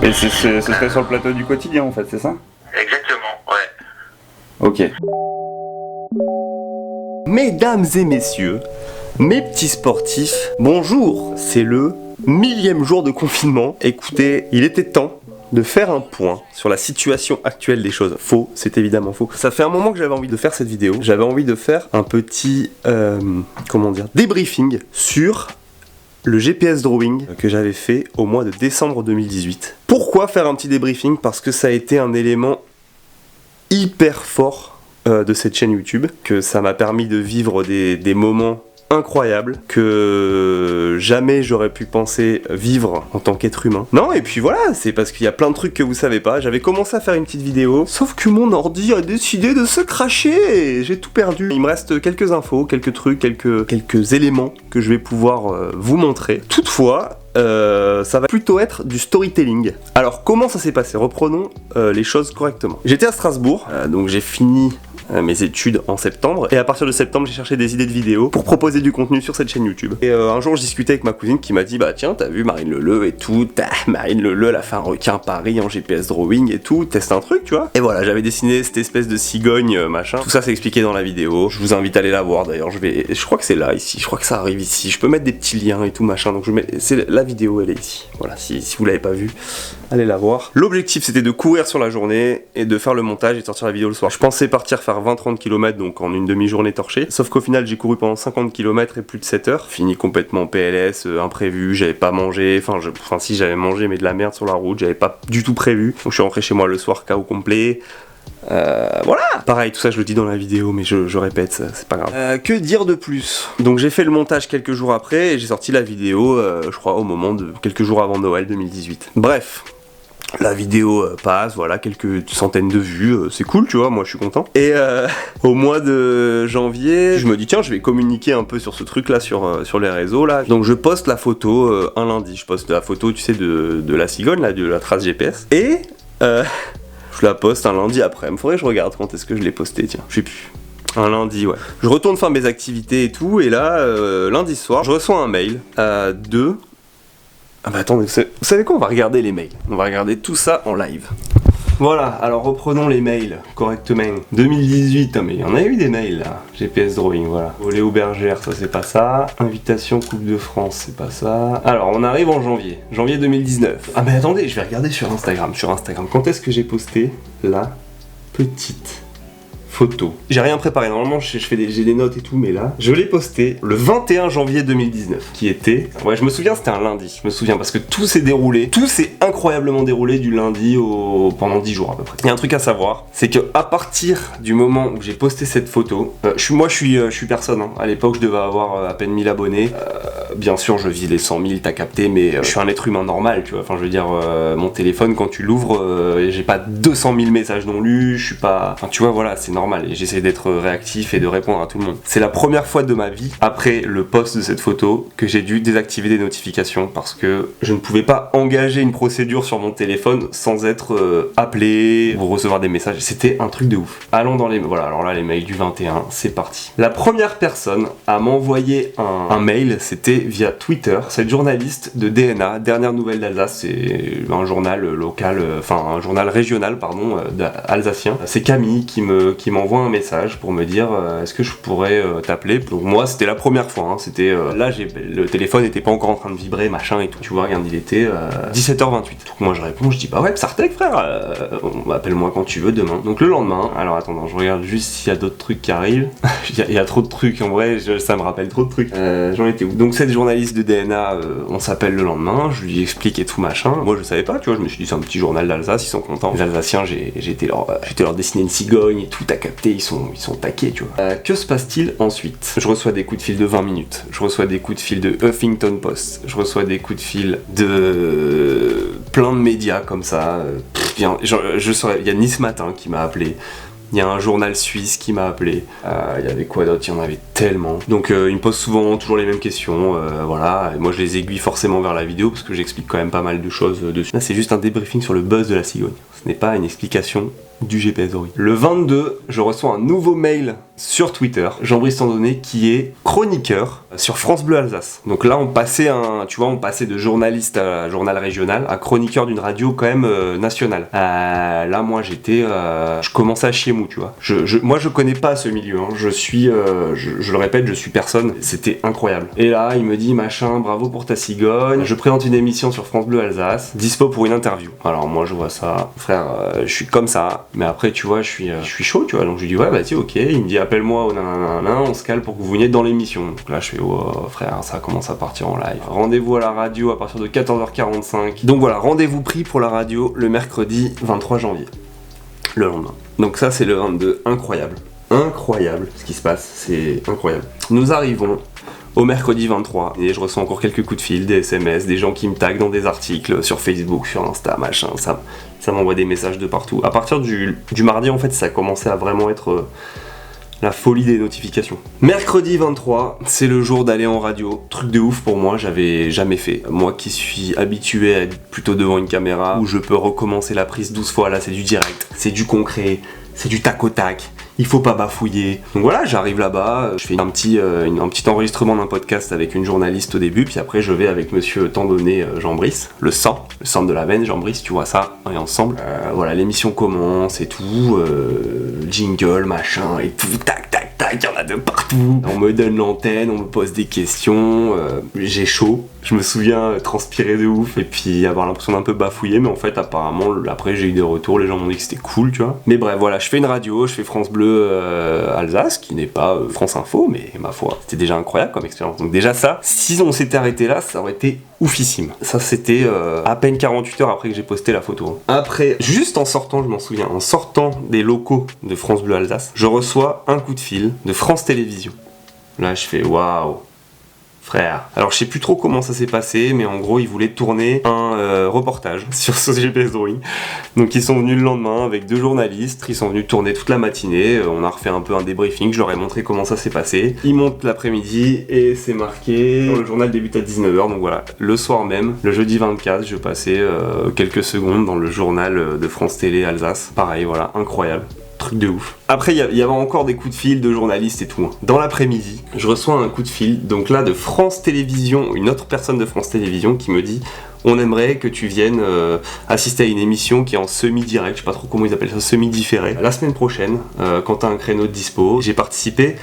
Et ce serait sur le plateau du quotidien en fait, c'est ça? Exactement, ouais. Ok. Mesdames et messieurs, mes petits sportifs, bonjour. C'est le 1000e jour de confinement. Écoutez, il était temps de faire un point sur la situation actuelle des choses. Faux, c'est évidemment faux. Ça fait un moment que j'avais envie de faire cette vidéo. J'avais envie de faire un petit, débriefing sur le GPS drawing que j'avais fait au mois de décembre 2018. Pourquoi faire un petit débriefing? Parce que ça a été un élément hyper fort de cette chaîne YouTube, que ça m'a permis de vivre des moments incroyable que jamais j'aurais pu penser vivre en tant qu'être humain. Non, et puis voilà, c'est parce qu'il y a plein de trucs que vous savez pas. J'avais commencé à faire une petite vidéo, sauf que mon ordi a décidé de se cracher et j'ai tout perdu. Il me reste quelques infos, quelques trucs, quelques éléments que je vais pouvoir vous montrer. Toutefois, ça va plutôt être du storytelling. Alors comment ça s'est passé? Reprenons les choses correctement. J'étais à Strasbourg, donc j'ai fini mes études en septembre, et à partir de septembre j'ai cherché des idées de vidéos pour proposer du contenu sur cette chaîne YouTube. Et un jour je discutais avec ma cousine qui m'a dit bah tiens, t'as vu Marine Leleu et tout, Marine Leleu elle a fait un requin Paris en GPS drawing et tout, teste un truc tu vois. Et voilà, j'avais dessiné cette espèce de cigogne machin, tout ça c'est expliqué dans la vidéo, je vous invite à aller la voir d'ailleurs. Je crois que c'est là ici, je crois que ça arrive ici, je peux mettre des petits liens et tout machin, donc c'est la vidéo, elle est ici, voilà, si vous l'avez pas vue, allez la voir. L'objectif c'était de courir sur la journée et de faire le montage et de sortir la vidéo le soir. Je pensais partir faire 20-30 km donc en une demi-journée torchée, sauf qu'au final j'ai couru pendant 50 km et plus de 7 heures, fini complètement PLS, imprévu, j'avais pas mangé, enfin si j'avais mangé mais de la merde sur la route, j'avais pas du tout prévu, donc je suis rentré chez moi le soir KO complet. Voilà. Pareil, tout ça je le dis dans la vidéo, mais je répète, c'est pas grave. Que dire de plus? Donc j'ai fait le montage quelques jours après et j'ai sorti la vidéo, je crois au moment de quelques jours avant Noël 2018. Bref. La vidéo passe, voilà, quelques centaines de vues, c'est cool, tu vois, moi je suis content. Et au mois de janvier, je me dis tiens, je vais communiquer un peu sur ce truc là, sur les réseaux là. Donc je poste la photo un lundi, je poste la photo, tu sais, de la cigogne là, de la trace GPS. Et je la poste un lundi après. Il faudrait que je regarde quand est-ce que je l'ai posté, tiens, je sais plus. Un lundi, ouais. Je retourne faire mes activités et tout, et là, lundi soir, je reçois un mail de... Ah bah attendez, vous savez quoi? On va regarder les mails. On va regarder tout ça en live. Voilà, alors reprenons les mails correctement. 2018, mais il y en a eu des mails là. GPS drawing, voilà. Léo Bergère, ça c'est pas ça. Invitation Coupe de France, c'est pas ça. Alors on arrive en janvier. Janvier 2019. Ah mais attendez, je vais regarder sur Instagram. Quand est-ce que j'ai posté la petite photo? J'ai rien préparé, normalement j'ai des notes et tout, mais là, je l'ai posté le 21 janvier 2019, qui était... Ouais, je me souviens, c'était un lundi, je me souviens, parce que tout s'est déroulé, tout s'est incroyablement déroulé du lundi pendant 10 jours à peu près. Il y a un truc à savoir, c'est que à partir du moment où j'ai posté cette photo, je suis personne, hein. À l'époque je devais avoir à peine 1000 abonnés, bien sûr je vise les 100 000, t'as capté, mais je suis un être humain normal, tu vois, enfin je veux dire, mon téléphone quand tu l'ouvres, j'ai pas 200 000 messages non lus, je suis pas... Enfin tu vois, voilà, c'est normal. Et j'essaie d'être réactif et de répondre à tout le monde. C'est la première fois de ma vie, après le post de cette photo, que j'ai dû désactiver des notifications parce que je ne pouvais pas engager une procédure sur mon téléphone sans être appelé ou recevoir des messages. C'était un truc de ouf. Allons dans les... Voilà, alors là les mails du 21, c'est parti. La première personne à m'envoyer un mail, c'était via Twitter. Cette journaliste de DNA, Dernière Nouvelle d'Alsace, c'est un journal local, un journal régional, pardon, alsacien. C'est Camille qui m'envoie un message pour me dire est-ce que je pourrais t'appeler. Donc moi c'était la première fois, hein. C'était là le téléphone n'était pas encore en train de vibrer machin et tout, tu vois, regarde, il était 17h28. Donc moi je réponds, je dis bah ouais Psartek frère, appelle-moi quand tu veux demain. Donc le lendemain, alors attends, je regarde juste s'il y a d'autres trucs qui arrivent. il y a trop de trucs en vrai, ça me rappelle trop de trucs. J'en étais où? Donc cette journaliste de DNA, on s'appelle le lendemain, je lui explique et tout machin. Moi je savais pas, tu vois, je me suis dit c'est un petit journal d'Alsace, ils sont contents. Les Alsaciens, j'ai été leur dessiner une cigogne et tout, t'as capté, ils sont taqués, tu vois. Que se passe-t-il ensuite? Je reçois des coups de fil de 20 minutes, je reçois des coups de fil de Huffington Post, je reçois des coups de fil de plein de médias comme ça. Il y a Nice Matin qui m'a appelé. Il y a un journal suisse qui m'a appelé. Il y avait quoi d'autre? Il y en avait tellement. Donc ils me posent souvent toujours les mêmes questions. Voilà. Et moi je les aiguille forcément vers la vidéo parce que j'explique quand même pas mal de choses dessus. Là c'est juste un débriefing sur le buzz de la cigogne. Ce n'est pas une explication du GPS Drawing. Le 22, je reçois un nouveau mail sur Twitter, Jean-Brice Tandonnet, qui est chroniqueur sur France Bleu Alsace. Donc là, on passait de journaliste à journal régional à chroniqueur d'une radio quand même nationale. Là, moi, je commençais à chier mou, tu vois. Moi, je connais pas ce milieu. Hein. Je le répète, je suis personne. C'était incroyable. Et là, il me dit, machin, bravo pour ta cigogne. Je présente une émission sur France Bleu Alsace, dispo pour une interview. Alors moi, je vois ça, frère, je suis comme ça. Mais après, tu vois, je suis chaud, tu vois. Donc je lui dis, ouais, vas-y, ok. Il me dit, appelle-moi au nanana, on se cale pour que vous veniez dans l'émission. Donc là, je fais, oh, frère, ça commence à partir en live. Rendez-vous à la radio à partir de 14h45. Donc voilà, rendez-vous pris pour la radio le mercredi 23 janvier. Le lendemain. Donc ça, c'est le 22. Incroyable. Incroyable ce qui se passe, c'est incroyable. Nous arrivons au mercredi 23 et je reçois encore quelques coups de fil, des SMS, des gens qui me taguent dans des articles sur Facebook, sur Insta, machin, ça m'envoie des messages de partout. À partir du mardi, en fait, ça a commencé à vraiment être la folie des notifications. Mercredi 23, c'est le jour d'aller en radio. Truc de ouf pour moi, j'avais jamais fait. Moi qui suis habitué à être plutôt devant une caméra, où je peux recommencer la prise 12 fois, là c'est du direct, c'est du concret, c'est du tac au tac. Il faut pas bafouiller. Donc voilà, j'arrive là-bas, je fais un petit enregistrement d'un podcast avec une journaliste au début, puis après je vais avec monsieur Tandonnet Jean-Brice, le sang de la veine Jean-Brice, tu vois ça, on est ensemble. Voilà, l'émission commence et tout, jingle, machin et tout, tac, tac, tac, il y en a de partout. On me donne l'antenne, on me pose des questions, j'ai chaud. Je me souviens transpirer de ouf et puis avoir l'impression d'un peu bafouiller, mais en fait apparemment après j'ai eu des retours, les gens m'ont dit que c'était cool, tu vois. Mais bref, voilà, je fais une radio, je fais France Bleu Alsace, qui n'est pas France Info, mais ma foi, c'était déjà incroyable comme expérience. Donc déjà ça, si on s'était arrêté là, ça aurait été oufissime. Ça c'était à peine 48 heures après que j'ai posté la photo. Après, juste en sortant, je m'en souviens, en sortant des locaux de France Bleu Alsace, je reçois un coup de fil de France Télévisions. Là je fais waouh, frère. Alors je sais plus trop comment ça s'est passé, mais en gros ils voulaient tourner un reportage sur ce GPS Drawing. Donc ils sont venus le lendemain avec 2 journalistes, ils sont venus tourner toute la matinée, on a refait un peu un débriefing, je leur ai montré comment ça s'est passé. Ils montent l'après-midi et c'est marqué, le journal débute à 19h, donc voilà. Le soir même, le jeudi 24, je passais quelques secondes dans le journal de France Télé Alsace. Pareil, voilà, incroyable. Truc de ouf. Après, il y avait encore des coups de fil de journalistes et tout. Dans l'après-midi, je reçois un coup de fil, donc là de France Télévisions, une autre personne de France Télévisions qui me dit on aimerait que tu viennes assister à une émission qui est en semi-direct, je sais pas trop comment ils appellent ça, semi-différé. La semaine prochaine, quand t'as un créneau de dispo, j'ai participé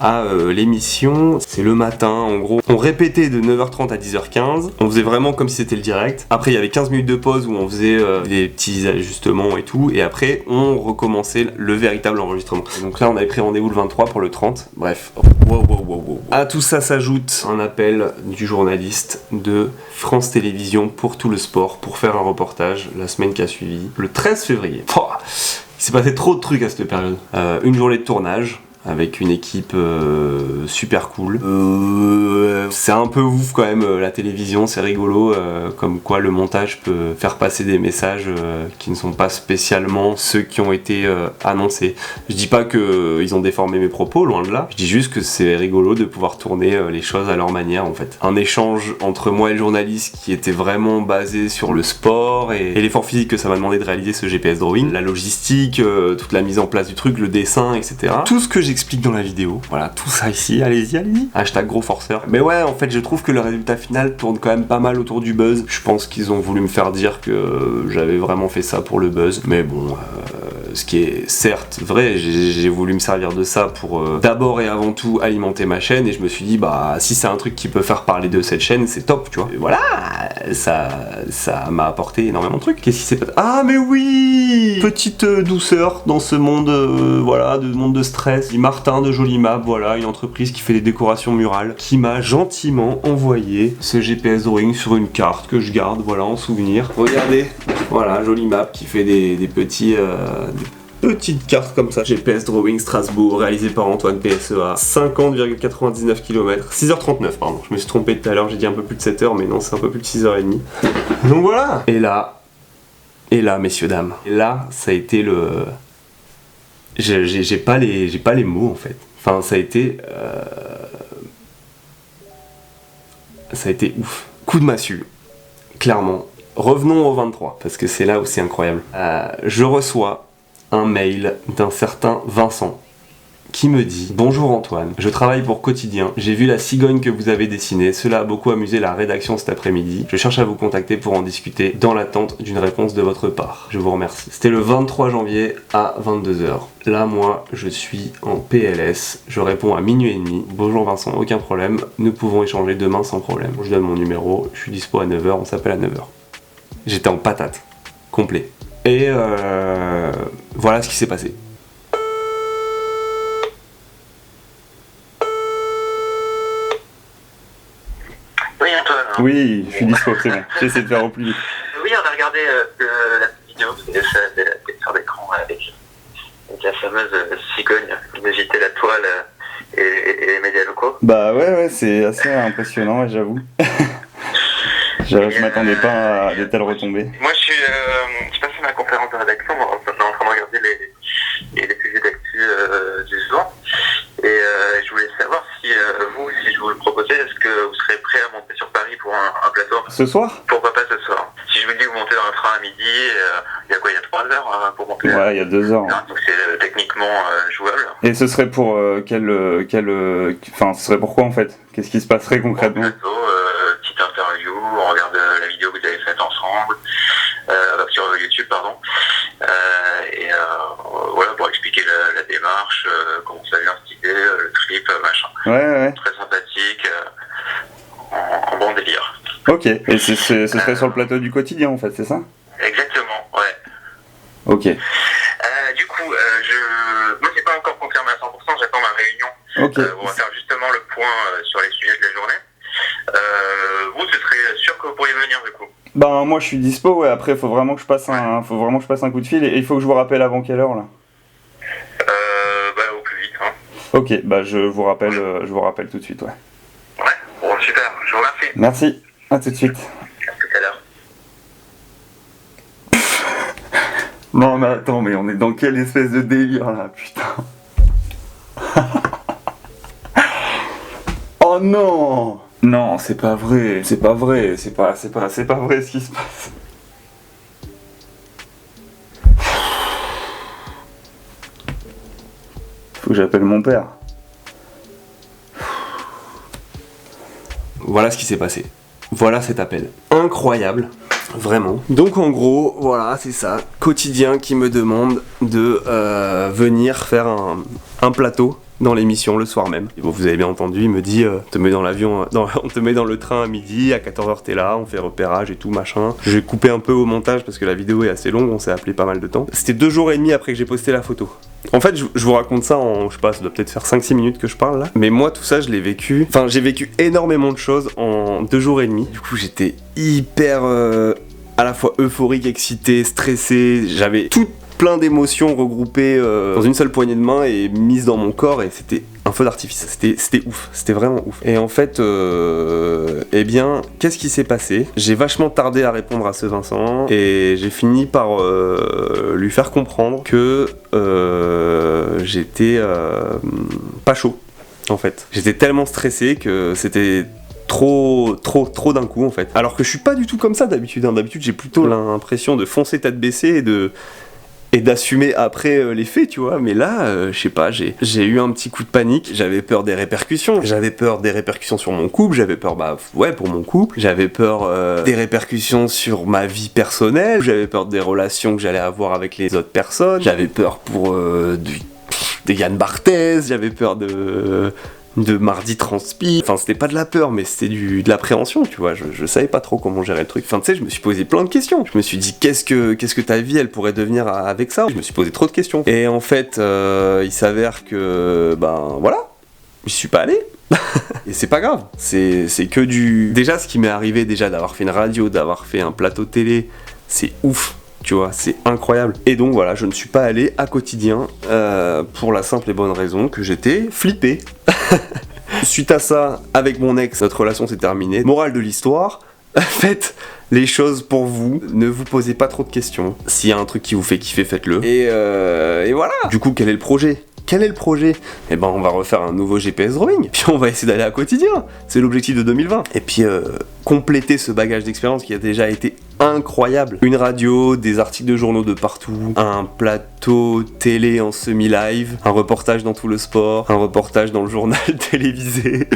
à l'émission, c'est le matin en gros. On répétait de 9h30 à 10h15, on faisait vraiment comme si c'était le direct. Après il y avait 15 minutes de pause où on faisait des petits ajustements et tout, et après on recommençait le véritable enregistrement. Donc là on avait pris rendez-vous le 23 pour le 30, bref. Wow. À tout ça s'ajoute un appel du journaliste de France Télévisions pour tout le sport, pour faire un reportage la semaine qui a suivi, le 13 février. Il s'est passé trop de trucs à cette période. Une journée de tournage, avec une équipe super cool. C'est un peu ouf quand même, la télévision, c'est rigolo, comme quoi le montage peut faire passer des messages qui ne sont pas spécialement ceux qui ont été annoncés. Je dis pas qu'ils ont déformé mes propos, loin de là. Je dis juste que c'est rigolo de pouvoir tourner les choses à leur manière en fait. Un échange entre moi et le journaliste qui était vraiment basé sur le sport et l'effort physique que ça m'a demandé de réaliser ce GPS Drawing, la logistique, toute la mise en place du truc, le dessin, etc. Tout ce que j'explique dans la vidéo, voilà, tout ça ici, allez-y. Hashtag gros forceur. Mais ouais, en fait, je trouve que le résultat final tourne quand même pas mal autour du buzz. Je pense qu'ils ont voulu me faire dire que j'avais vraiment fait ça pour le buzz. Mais bon, ce qui est certes vrai, j'ai voulu me servir de ça pour d'abord et avant tout alimenter ma chaîne. Et je me suis dit, bah, si c'est un truc qui peut faire parler de cette chaîne, c'est top, tu vois. Et voilà, ça m'a apporté énormément de trucs. Qu'est-ce qui s'est passé ? Ah, mais oui ! Petite douceur dans ce monde, voilà, de monde de stress. Martin de Jolimap, voilà, une entreprise qui fait des décorations murales, qui m'a gentiment envoyé ce GPS Drawing sur une carte que je garde, voilà, en souvenir. Regardez, voilà, Jolimap qui fait des petits... petites cartes comme ça. GPS Drawing Strasbourg, réalisé par Antoine PSEA. 50,99 km. 6h39, pardon. Je me suis trompé tout à l'heure, j'ai dit un peu plus de 7h, mais non, c'est un peu plus de 6h30. Donc voilà. Et là, messieurs, dames. Et là, ça a été le... J'ai pas les mots en fait. Enfin, ça a été ouf. Coup de massue, clairement. Revenons au 23, parce que c'est là où c'est incroyable. Je reçois un mail d'un certain Vincent qui me dit: Bonjour Antoine, je travaille pour Quotidien, j'ai vu la cigogne que vous avez dessinée, cela a beaucoup amusé la rédaction cet après-midi, je cherche à vous contacter pour en discuter dans l'attente d'une réponse de votre part. Je vous remercie. C'était le 23 janvier à 22h. Là, moi, je suis en PLS, je réponds à minuit et demi. Bonjour Vincent, aucun problème, nous pouvons échanger demain sans problème. Je donne mon numéro, je suis dispo à 9h, on s'appelle à 9h. J'étais en patate, complet. Et voilà ce qui s'est passé. Oui, Antoine. Oui, je suis dispo, c'est bon. J'essaie de faire au plus vite. Oui, on a regardé la vidéo de la capture d'écran avec la fameuse cigogne qui agitait la toile et les médias locaux. Bah ouais, c'est assez impressionnant, j'avoue. Je m'attendais pas à de telles retombées. Moi, je passé ma conférence de rédaction, on est en train de regarder les sujets d'actu du jour. Et je voulais savoir si si je vous le proposais, est-ce que vous serez prêt à monter sur Paris pour un plateau? Ce soir? Pourquoi pas ce soir? Si je vous dis que vous montez dans le train à midi, il y a quoi? Il y a 3 heures pour monter? Ouais, il y a 2 heures. Donc c'est techniquement jouable. Et ce serait pour enfin, ce serait pour quoi en fait? Qu'est-ce qui se passerait concrètement? Plateau, petite interview, on regarde la vidéo que vous avez faite ensemble, sur YouTube, pardon. Voilà, pour expliquer la démarche, comment ça vient cette idée, le trip, machin. Ouais. Très sympathique, en bon délire. Ok, et ce serait sur le plateau du Quotidien en fait, c'est ça? Exactement, ouais. Ok. Du coup, moi c'est pas encore confirmé à 100%, j'attends ma réunion. Ok. On va faire justement le point sur les sujets de la journée. Vous, ce serait sûr que vous pourriez venir du coup? Ben moi je suis dispo, ouais, après faut vraiment que je passe un coup de fil et il faut que je vous rappelle avant quelle heure là? Au plus vite, hein. Ok, bah je vous rappelle tout de suite, ouais. Ouais, bon super, je vous remercie. Merci, à tout de suite. À tout à l'heure. Non mais attends, mais on est dans quelle espèce de délire là, putain. Oh non! Non, c'est pas vrai, c'est pas vrai ce qui se passe. Faut que j'appelle mon père. Voilà ce qui s'est passé. Voilà cet appel. Incroyable. Vraiment. Donc en gros, voilà, c'est ça. Quotidien qui me demande de venir faire un plateau dans l'émission le soir même. Et bon, vous avez bien entendu, il me dit on te met dans l'avion, on te met dans le train à midi, à 14h t'es là, on fait repérage et tout machin. Je vais couper un peu au montage parce que la vidéo est assez longue, on s'est appelé pas mal de temps. C'était 2 jours et demi après que j'ai posté la photo. En fait, je vous raconte ça en, je sais pas, ça doit peut-être faire 5-6 minutes que je parle là. Mais moi, tout ça, je l'ai vécu. Enfin, j'ai vécu énormément de choses en 2 jours et demi. Du coup, j'étais hyper à la fois euphorique, excité, stressé. J'avais tout plein d'émotions regroupées dans une seule poignée de main et mises dans mon corps. Et c'était un feu d'artifice. C'était ouf. C'était vraiment ouf. Et en fait, eh bien, qu'est-ce qui s'est passé? J'ai vachement tardé à répondre à ce Vincent. Et j'ai fini par lui faire comprendre que j'étais pas chaud, en fait. J'étais tellement stressé que c'était trop d'un coup, en fait. Alors que je suis pas du tout comme ça d'habitude. D'habitude, j'ai plutôt l'impression de foncer tête baissée et d'assumer après les faits, tu vois. Mais là, je sais pas, j'ai eu un petit coup de panique. J'avais peur des répercussions. J'avais peur des répercussions sur mon couple. J'avais peur, pour mon couple. J'avais peur des répercussions sur ma vie personnelle. J'avais peur des relations que j'allais avoir avec les autres personnes. J'avais peur pour des Yann Barthès. J'avais peur de Mardi Transpi. Enfin, c'était pas de la peur, mais c'était de l'appréhension, tu vois. Je savais pas trop comment gérer le truc. Enfin, tu sais, je me suis posé plein de questions. Je me suis dit, qu'est-ce que ta vie, elle pourrait devenir avec ça? Je me suis posé trop de questions. Et en fait, il s'avère que, voilà, j'y suis pas allé. Et c'est pas grave. C'est que Déjà, ce qui m'est arrivé, d'avoir fait une radio, d'avoir fait un plateau télé, c'est ouf. Tu vois, c'est incroyable. Et donc voilà, je ne suis pas allé à Quotidien pour la simple et bonne raison que j'étais flippé. Suite à ça, avec mon ex, notre relation s'est terminée. Morale de l'histoire, faites les choses pour vous. Ne vous posez pas trop de questions. S'il y a un truc qui vous fait kiffer, faites-le. Et voilà. Du coup, quel est le projet ? Eh ben, on va refaire un nouveau GPS drawing, puis on va essayer d'aller à Quotidien. C'est l'objectif de 2020. Et puis compléter ce bagage d'expérience qui a déjà été incroyable. Une radio, des articles de journaux de partout, un plateau télé en semi-live, un reportage dans tout le sport, un reportage dans le journal télévisé,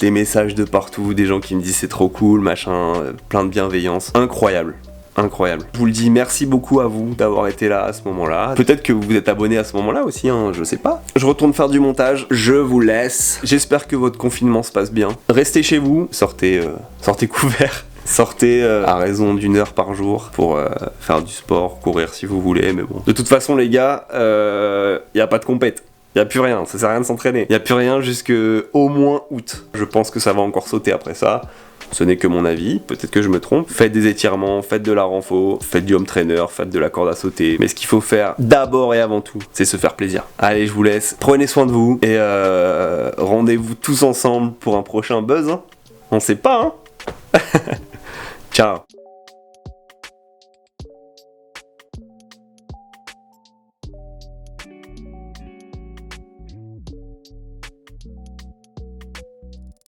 des messages de partout, des gens qui me disent c'est trop cool, machin, plein de bienveillance. Incroyable. Incroyable. Je vous le dis, merci beaucoup à vous d'avoir été là à ce moment-là. Peut-être que vous vous êtes abonné à ce moment-là aussi, hein, je sais pas. Je retourne faire du montage, je vous laisse. J'espère que votre confinement se passe bien. Restez chez vous, sortez couverts. Sortez à raison d'1 heure par jour pour faire du sport, courir si vous voulez, mais bon. De toute façon les gars, y a pas de compète. Y a plus rien, ça sert à rien de s'entraîner. Y a plus rien jusqu'au moins août. Je pense que ça va encore sauter après ça. Ce n'est que mon avis, peut-être que je me trompe. Faites des étirements, faites de la renfo, faites du home trainer, faites de la corde à sauter. Mais ce qu'il faut faire d'abord et avant tout, c'est se faire plaisir. Allez, je vous laisse. Prenez soin de vous et rendez-vous tous ensemble pour un prochain buzz. Hein. On sait pas, hein. Ciao.